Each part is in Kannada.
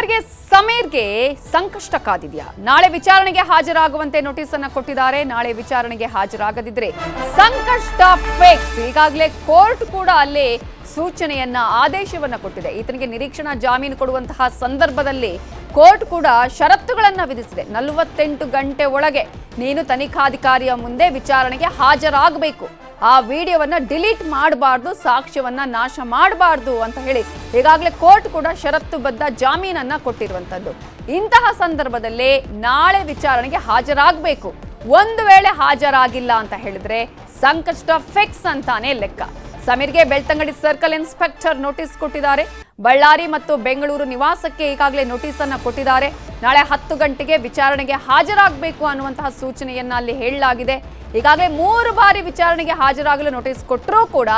ಯೂಟ್ಯೂಬರ್ಗೆ ಸಮೀರ್ಗೆ ಸಂಕಷ್ಟ ಕಾದಿದೆಯಾ? ನಾಳೆ ವಿಚಾರಣೆಗೆ ಹಾಜರಾಗುವಂತೆ ನೋಟಿಸ್ ಅನ್ನು ಕೊಟ್ಟಿದ್ದಾರೆ. ನಾಳೆ ವಿಚಾರಣೆಗೆ ಹಾಜರಾಗದಿದ್ರೆ ಸಂಕಷ್ಟ ಫಿಕ್ಸ್. ಈಗಾಗಲೇ ಕೋರ್ಟ್ ಕೂಡ ಅಲ್ಲಿ ಸೂಚನೆಯನ್ನ ಆದೇಶವನ್ನ ಕೊಟ್ಟಿದೆ. ಈತನಿಗೆ ನಿರೀಕ್ಷಣಾ ಜಾಮೀನು ಕೊಡುವಂತಹ ಸಂದರ್ಭದಲ್ಲಿ ಕೋರ್ಟ್ ಕೂಡ ಷರತ್ತುಗಳನ್ನ ವಿಧಿಸಿದೆ. 48 ಗಂಟೆ ಒಳಗೆ ನೀನು ತನಿಖಾಧಿಕಾರಿಯ ಮುಂದೆ ವಿಚಾರಣೆಗೆ ಹಾಜರಾಗಬೇಕು, ಆ ವಿಡಿಯೋವನ್ನ ಡಿಲೀಟ್ ಮಾಡಬಾರ್ದು, ಸಾಕ್ಷ್ಯವನ್ನ ನಾಶ ಮಾಡಬಾರ್ದು ಅಂತ ಹೇಳಿ ಈಗಾಗಲೇ ಕೋರ್ಟ್ ಕೂಡ ಷರತ್ತುಬದ್ಧ ಜಾಮೀನನ್ನ ಕೊಟ್ಟಿರುವಂತದ್ದು. ಇಂತಹ ಸಂದರ್ಭದಲ್ಲಿ ನಾಳೆ ವಿಚಾರಣೆಗೆ ಹಾಜರಾಗಬೇಕು. ಒಂದು ವೇಳೆ ಹಾಜರಾಗಿಲ್ಲ ಅಂತ ಹೇಳಿದ್ರೆ ಸಂಕಷ್ಟ ಫಿಕ್ಸ್ ಅಂತಾನೆ ಲೆಕ್ಕ. ಸಮೀರ್ಗೆ ಬೆಳ್ತಂಗಡಿ ಸರ್ಕಲ್ ಇನ್ಸ್ಪೆಕ್ಟರ್ ನೋಟಿಸ್ ಕೊಟ್ಟಿದ್ದಾರೆ. ಬಳ್ಳಾರಿ ಮತ್ತು ಬೆಂಗಳೂರು ನಿವಾಸಕ್ಕೆ ಈಗಾಗಲೇ ನೋಟಿಸ್ ಅನ್ನ ಕೊಟ್ಟಿದ್ದಾರೆ. ನಾಳೆ 10 ಗಂಟೆಗೆ ವಿಚಾರಣೆಗೆ ಹಾಜರಾಗಬೇಕು ಅನ್ನುವಂತಹ ಸೂಚನೆಯನ್ನ ಅಲ್ಲಿ ಹೇಳಲಾಗಿದೆ. ಈಗಾಗಲೇ 3 ಬಾರಿ ವಿಚಾರಣೆಗೆ ಹಾಜರಾಗಲು ನೋಟಿಸ್ ಕೊಟ್ಟರೂ ಕೂಡ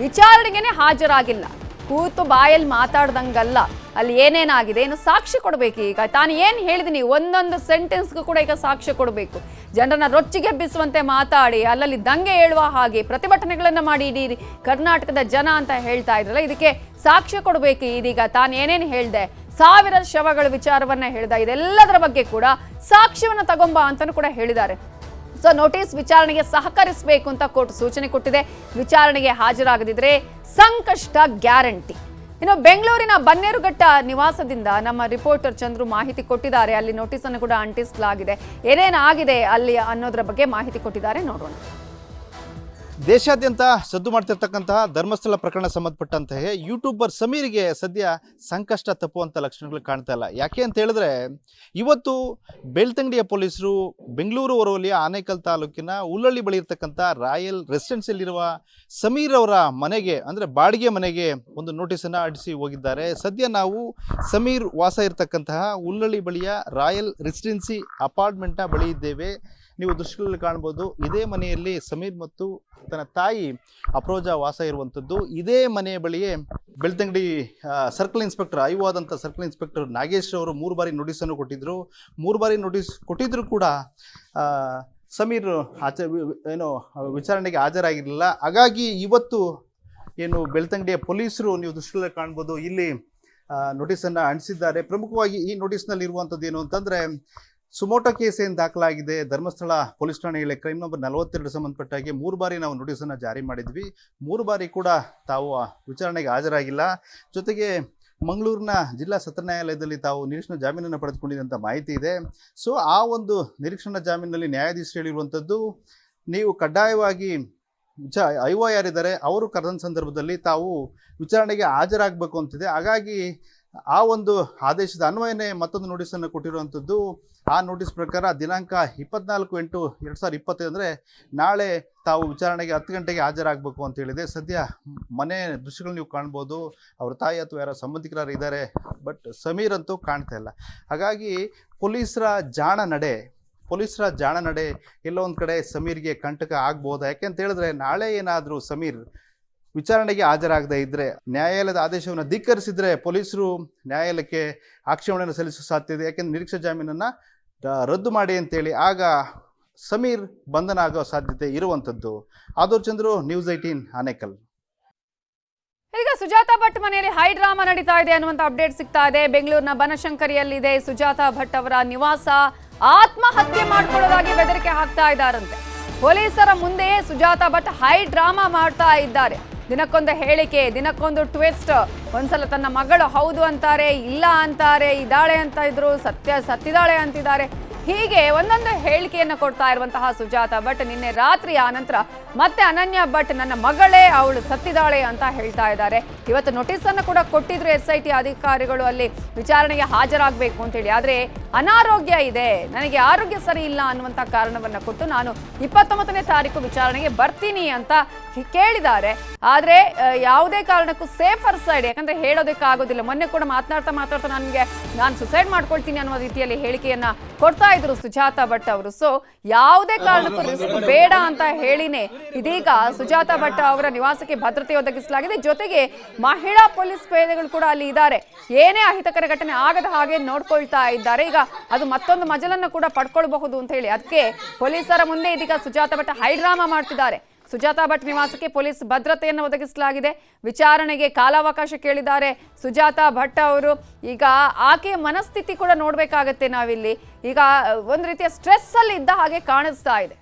ವಿಚಾರಣೆಗೆ ಹಾಜರಾಗಿಲ್ಲ. ಕೂತು ಬಾಯಲ್ಲಿ ಮಾತಾಡ್ದಂಗಲ್ಲ, ಅಲ್ಲಿ ಏನೇನಾಗಿದೆ, ಏನು ಸಾಕ್ಷ್ಯ ಕೊಡಬೇಕು. ಈಗ ತಾನು ಏನು ಹೇಳಿದೀನಿ ಒಂದೊಂದು ಸೆಂಟೆನ್ಸ್ಗೂ ಕೂಡ ಈಗ ಸಾಕ್ಷ್ಯ ಕೊಡಬೇಕು. ಜನರನ್ನ ರೊಚ್ಚಿಗೆಬ್ಬಿಸುವಂತೆ ಮಾತಾಡಿ ಅಲ್ಲಲ್ಲಿ ದಂಗೆ ಏಳುವ ಹಾಗೆ ಪ್ರತಿಭಟನೆಗಳನ್ನ ಮಾಡಿ ಇಡೀ ಕರ್ನಾಟಕದ ಜನ ಅಂತ ಹೇಳ್ತಾ ಇದ್ರಲ್ಲ, ಇದಕ್ಕೆ ಸಾಕ್ಷ್ಯ ಕೊಡಬೇಕು. ಇದೀಗ ತಾನು ಏನೇನು ಹೇಳ್ದೆ, 1000 ಶವಗಳ ವಿಚಾರವನ್ನ ಹೇಳ್ದ, ಇದೆಲ್ಲದರ ಬಗ್ಗೆ ಕೂಡ ಸಾಕ್ಷ್ಯವನ್ನ ತಗೊಂಬ ಅಂತಾನು ಕೂಡ ಹೇಳಿದ್ದಾರೆ. ಸೊ ನೋಟಿಸ್ ವಿಚಾರಣೆಗೆ ಸಹಕರಿಸಬೇಕು ಅಂತ ಕೋರ್ಟ್ ಸೂಚನೆ ಕೊಟ್ಟಿದೆ. ವಿಚಾರಣೆಗೆ ಹಾಜರಾಗದಿದ್ರೆ ಸಂಕಷ್ಟ ಗ್ಯಾರಂಟಿ. ಇನ್ನು ಬೆಂಗಳೂರಿನ ಬನ್ನೇರುಘಟ್ಟ ನಿವಾಸದಿಂದ ನಮ್ಮ ರಿಪೋರ್ಟರ್ ಚಂದ್ರು ಮಾಹಿತಿ ಕೊಟ್ಟಿದ್ದಾರೆ. ಅಲ್ಲಿ ನೋಟಿಸ್ ಅನ್ನು ಕೂಡ ಅಂಟಿಸಲಾಗಿದೆ. ಏನೇನಾಗಿದೆ ಅಲ್ಲಿ ಅನ್ನೋದರ ಬಗ್ಗೆ ಮಾಹಿತಿ ಕೊಟ್ಟಿದ್ದಾರೆ, ನೋಡೋಣ. ದೇಶಾದ್ಯಂತ ಸದ್ದು ಮಾಡ್ತಿರ್ತಕ್ಕಂತಹ ಧರ್ಮಸ್ಥಳ ಪ್ರಕರಣ ಸಂಬಂಧಪಟ್ಟಂತೆ ಯೂಟ್ಯೂಬರ್ ಸಮೀರ್ಗೆ ಸದ್ಯ ಸಂಕಷ್ಟ ತಪ್ಪುವಂಥ ಲಕ್ಷಣಗಳು ಕಾಣ್ತಾ ಇಲ್ಲ. ಯಾಕೆ ಅಂತ ಹೇಳಿದ್ರೆ, ಇವತ್ತು ಬೆಳ್ತಂಗಡಿಯ ಪೊಲೀಸರು ಬೆಂಗಳೂರು ಹೊರವಲಿಯ ಆನೇಕಲ್ ತಾಲೂಕಿನ ಉಲ್ಲಳ್ಳಿ ಬಳಿ ಇರ್ತಕ್ಕಂಥ ರಾಯಲ್ ರೆಸಿಡೆನ್ಸಿಯಲ್ಲಿರುವ ಸಮೀರ್ ಅವರ ಮನೆಗೆ, ಅಂದರೆ ಬಾಡಿಗೆ ಮನೆಗೆ ಒಂದು ನೋಟಿಸನ್ನು ಅಂಟಿಸಿ ಹೋಗಿದ್ದಾರೆ. ಸದ್ಯ ನಾವು ಸಮೀರ್ ವಾಸ ಇರತಕ್ಕಂತಹ ಉಲ್ಲಳ್ಳಿ ಬಳಿಯ ರಾಯಲ್ ರೆಸಿಡೆನ್ಸಿ ಅಪಾರ್ಟ್ಮೆಂಟ್ನ ಬಳಿ ಇದ್ದೇವೆ. ನೀವು ದೃಶ್ಯಗಳಲ್ಲಿ ಕಾಣ್ಬೋದು, ಇದೇ ಮನೆಯಲ್ಲಿ ಸಮೀರ್ ಮತ್ತು ತನ್ನ ತಾಯಿ ಅಪ್ರೋಜಾ ವಾಸ ಇರುವಂಥದ್ದು. ಇದೇ ಮನೆಯ ಬಳಿಯೇ ಬೆಳ್ತಂಗಡಿ ಸರ್ಕಲ್ ಇನ್ಸ್ಪೆಕ್ಟರ್, ಆಯುವಾದಂಥ ಸರ್ಕಲ್ ಇನ್ಸ್ಪೆಕ್ಟರ್ ನಾಗೇಶ್ ಅವರು 3 ಬಾರಿ ನೋಟಿಸನ್ನು ಕೊಟ್ಟಿದ್ದರು. 3 ಬಾರಿ ನೋಟಿಸ್ ಕೊಟ್ಟಿದ್ದರೂ ಕೂಡ ಸಮೀರ್ ವಿಚಾರಣೆಗೆ ಹಾಜರಾಗಿರಲಿಲ್ಲ. ಹಾಗಾಗಿ ಇವತ್ತು ಏನು ಬೆಳ್ತಂಗಡಿಯ ಪೊಲೀಸರು, ನೀವು ದೃಶ್ಯಗಳಲ್ಲಿ ಕಾಣ್ಬೋದು, ಇಲ್ಲಿ ನೋಟಿಸನ್ನು ಅಂಟಿಸಿದ್ದಾರೆ. ಪ್ರಮುಖವಾಗಿ ಈ ನೋಟಿಸ್ನಲ್ಲಿ ಇರುವಂಥದ್ದು ಏನು ಅಂತಂದರೆ, ಸುಮೋಟೋ ಕೇಸ್ ಏನು ದಾಖಲಾಗಿದೆ ಧರ್ಮಸ್ಥಳ ಪೊಲೀಸ್ ಠಾಣೆಯಲ್ಲಿ ಕ್ರೈಮ್ ನಂಬರ್ 42 ಸಂಬಂಧಪಟ್ಟಾಗಿ 3 ಬಾರಿ ನಾವು ನೋಟಿಸನ್ನು ಜಾರಿ ಮಾಡಿದ್ವಿ. 3 ಬಾರಿ ಕೂಡ ತಾವು ವಿಚಾರಣೆಗೆ ಹಾಜರಾಗಿಲ್ಲ. ಜೊತೆಗೆ ಮಂಗಳೂರಿನ ಜಿಲ್ಲಾ ಸತ್ರ ನ್ಯಾಯಾಲಯದಲ್ಲಿ ತಾವು ನಿರೀಕ್ಷಣಾ ಜಾಮೀನನ್ನು ಪಡೆದುಕೊಂಡಿದ್ದಂಥ ಮಾಹಿತಿ ಇದೆ. ಸೊ ಆ ಒಂದು ನಿರೀಕ್ಷಣಾ ಜಾಮೀನಿನಲ್ಲಿ ನ್ಯಾಯಾಧೀಶರು ಹೇಳಿರುವಂಥದ್ದು, ನೀವು ಕಡ್ಡಾಯವಾಗಿ ಐಒ ಯಾರಿದ್ದಾರೆ ಅವರು ಕರೆದ ಸಂದರ್ಭದಲ್ಲಿ ತಾವು ವಿಚಾರಣೆಗೆ ಹಾಜರಾಗಬೇಕು ಅಂತಿದೆ. ಹಾಗಾಗಿ ಆ ಒಂದು ಆದೇಶದ ಅನ್ವಯನೇ ಮತ್ತೊಂದು ನೋಟಿಸನ್ನು ಕೊಟ್ಟಿರುವಂಥದ್ದು. ಆ ನೋಟಿಸ್ ಪ್ರಕಾರ ದಿನಾಂಕ 24/8/2020 ಅಂದರೆ ನಾಳೆ ತಾವು ವಿಚಾರಣೆಗೆ 10 ಗಂಟೆಗೆ ಹಾಜರಾಗಬೇಕು ಅಂತ ಹೇಳಿದೆ. ಸದ್ಯ ಮನೆ ದೃಶ್ಯಗಳು ನೀವು ಕಾಣ್ಬೋದು, ಅವ್ರ ತಾಯಿ ಅಥವಾ ಯಾರೋ ಸಂಬಂಧಿಕರು ಇದ್ದಾರೆ, ಬಟ್ ಸಮೀರ್ ಅಂತೂ ಕಾಣ್ತಾ ಇಲ್ಲ. ಹಾಗಾಗಿ ಪೊಲೀಸರ ಜಾಣ ನಡೆ ಎಲ್ಲೋ ಒಂದು ಕಡೆ ಸಮೀರ್ಗೆ ಕಂಟಕ ಆಗ್ಬೋದಾ? ಯಾಕೆಂತ ಹೇಳಿದ್ರೆ, ನಾಳೆ ಏನಾದರೂ ಸಮೀರ್ ವಿಚಾರಣೆಗೆ ಹಾಜರಾಗದೇ ಇದ್ದರೆ, ನ್ಯಾಯಾಲಯದ ಆದೇಶವನ್ನು ಧಿಕ್ಕರಿಸಿದರೆ ಪೊಲೀಸರು ನ್ಯಾಯಾಲಯಕ್ಕೆ ಆಕ್ಷೇಪಣೆಯನ್ನು ಸಲ್ಲಿಸುವ ಸಾಧ್ಯತೆ ಇದೆ. ಯಾಕೆಂದರೆ ನಿರೀಕ್ಷಾ ಜಾಮೀನನ್ನು ರದ್ದು ಮಾಡಿ ಅಂತೇಳಿ ಆಗ ಸಮೀರ್ ಬಂಧನ ಆಗೋ ಸಾಧ್ಯತೆ ಇರುವಂಥದ್ದು. ಆದೂರ್ ಚಂದ್ರು, ನ್ಯೂಸ್ 18 ಆನೇಕಲ್. ಈಗ ಸುಜಾತಾ ಭಟ್ ಮನೆಯಲ್ಲಿ ಹೈ ಡ್ರಾಮಾ ನಡೀತಾ ಇದೆ ಅನ್ನುವಂಥ ಅಪ್ಡೇಟ್ ಸಿಗ್ತಾ ಇದೆ. ಬೆಂಗಳೂರಿನ ಬನಶಂಕರಿಯಲ್ಲಿದೆ ಸುಜಾತಾ ಭಟ್ ಅವರ ನಿವಾಸ. ಆತ್ಮಹತ್ಯೆ ಮಾಡಿಕೊಳ್ಳೋದಾಗಿ ಬೆದರಿಕೆ ಹಾಕ್ತಾ ಇದ್ದಾರಂತೆ. ಪೊಲೀಸರ ಮುಂದೆಯೇ ಸುಜಾತಾ ಭಟ್ ಹೈ ಡ್ರಾಮಾ ಮಾಡ್ತಾ ಇದ್ದಾರೆ. ದಿನಕ್ಕೊಂದು ಹೇಳಿಕೆ, ದಿನಕ್ಕೊಂದು ಟ್ವಿಸ್ಟ್. ಒಂದ್ಸಲ ತನ್ನ ಮಗಳು ಹೌದು ಅಂತಾರೆ, ಇಲ್ಲ ಅಂತಾರೆ, ಇದ್ದಾಳೆ ಅಂತ ಇದ್ರು, ಸತ್ತಿದ್ದಾಳೆ ಅಂತಿದ್ದಾರೆ. ಹೀಗೆ ಒಂದೊಂದು ಹೇಳಿಕೆಯನ್ನು ಕೊಡ್ತಾ ಇರುವಂತಹ ಸುಜಾತಾ ಭಟ್ ನಿನ್ನೆ ರಾತ್ರಿ ಆ ನಂತರ ಮತ್ತೆ ಅನನ್ಯ ಭಟ್ ನನ್ನ ಮಗಳೇ, ಅವಳು ಸತ್ತಿದ್ದಾಳೆ ಅಂತ ಹೇಳ್ತಾ ಇದ್ದಾರೆ. ಇವತ್ತು ನೋಟಿಸ್ ಅನ್ನು ಕೂಡ ಕೊಟ್ಟಿದ್ರು SIT ಅಧಿಕಾರಿಗಳು, ಅಲ್ಲಿ ವಿಚಾರಣೆಗೆ ಹಾಜರಾಗಬೇಕು ಅಂತ ಹೇಳಿ. ಆದ್ರೆ ಅನಾರೋಗ್ಯ ಇದೆ, ನನಗೆ ಆರೋಗ್ಯ ಸರಿ ಇಲ್ಲ ಅನ್ನುವಂಥ ಕಾರಣವನ್ನ ಕೊಟ್ಟು ನಾನು 29ನೇ ತಾರೀಕು ವಿಚಾರಣೆಗೆ ಬರ್ತೀನಿ ಅಂತ ಕೇಳಿದ್ದಾರೆ. ಆದ್ರೆ ಯಾವುದೇ ಕಾರಣಕ್ಕೂ ಸೇಫರ್ ಸೈಡ್, ಯಾಕಂದ್ರೆ ಹೇಳೋದಕ್ಕೆ ಆಗೋದಿಲ್ಲ. ಮೊನ್ನೆ ಕೂಡ ಮಾತನಾಡ್ತಾ ನಾನು ಸುಸೈಡ್ ಮಾಡ್ಕೊಳ್ತೀನಿ ಅನ್ನೋ ರೀತಿಯಲ್ಲಿ ಹೇಳಿಕೆಯನ್ನ ಕೊಡ್ತಾ ಇದ್ರು ಸುಜಾತಾ ಭಟ್ ಅವರು. ಸೊ ಯಾವುದೇ ಕಾರಣಕ್ಕೂ ರಿಸ್ಕ್ ಬೇಡ ಅಂತ ಹೇಳಿನೇ ಇದೀಗ ಸುಜಾತಾ ಭಟ್ ಅವರ ನಿವಾಸಕ್ಕೆ ಭದ್ರತೆ ಒದಗಿಸಲಾಗಿದೆ. ಜೊತೆಗೆ ಮಹಿಳಾ ಪೊಲೀಸ್ ಪೇದೆಗಳು ಕೂಡ ಅಲ್ಲಿ ಇದ್ದಾರೆ. ಏನೇ ಅಹಿತಕರ ಘಟನೆ ಆಗದ ಹಾಗೆ ನೋಡ್ಕೊಳ್ತಾ ಇದ್ದಾರೆ. ಈಗ ಅದು ಮತ್ತೊಂದು ಮಜಲನ್ನು ಕೂಡ ಪಡ್ಕೊಳ್ಬಹುದು ಅಂತ ಹೇಳಿ ಅದಕ್ಕೆ ಪೊಲೀಸರ ಮುಂದೆ ಇದೀಗ ಸುಜಾತಾ ಭಟ್ ಹೈ ಡ್ರಾಮಾ ಮಾಡ್ತಿದ್ದಾರೆ. ಸುಜಾತಾ ಭಟ್ ನಿವಾಸಕ್ಕೆ ಪೊಲೀಸ್ ಭದ್ರತೆಯನ್ನು ಒದಗಿಸಲಾಗಿದೆ. ವಿಚಾರಣೆಗೆ ಕಾಲಾವಕಾಶ ಕೇಳಿದ್ದಾರೆ ಸುಜಾತಾ ಭಟ್ ಅವರು. ಈಗ ಆಕೆಯ ಮನಸ್ಥಿತಿ ಕೂಡ ನೋಡ್ಬೇಕಾಗತ್ತೆ ನಾವಿಲ್ಲಿ. ಈಗ ಒಂದು ರೀತಿಯ ಸ್ಟ್ರೆಸ್ ಅಲ್ಲಿ ಇದ್ದ ಹಾಗೆ ಕಾಣಿಸ್ತಾ ಇದೆ.